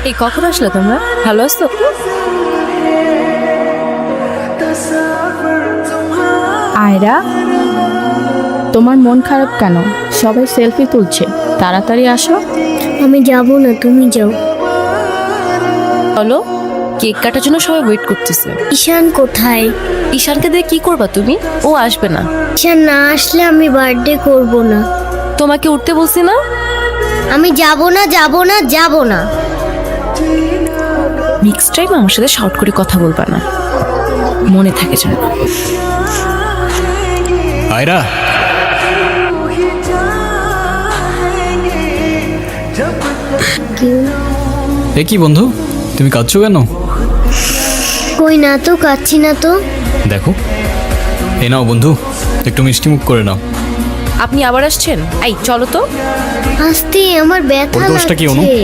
এই কখন আসলে তোমরা? ভালো আছো? আয়রা, তোমার মন খারাপ কেন? সবাই সেলফি তুলছে, তাড়াতাড়ি আসো। আমি যাব না, তুমি যাও। চলো, কেক কাটার জন্য সবাই ওয়েট করতেছে। ঈশান কোথায়? ঈশানকে দিয়ে কি করবা তুমি? ও আসবে না। ঈশান না আসলে আমি বার্থডে করব না। তোমাকে উঠতে বলছি না? আমি যাব না, যাব না, যাব না। নেক্সট টাইম আমার সাথে শর্ট করে কথা বলবা না, মনে থাকে যেন। আয়রা, এ কি বন্ধু, তুমি কাঁদছো কেন? কই না তো, কাচ্ছি না তো। দেখো, এ নাও বন্ধু, একটু মিষ্টি মুখ করে নাও। আপনি আবার আসছেন? এই চলো তো। আসতে আমার ব্যথা ওর দোষটা কি অনু? লাগছে।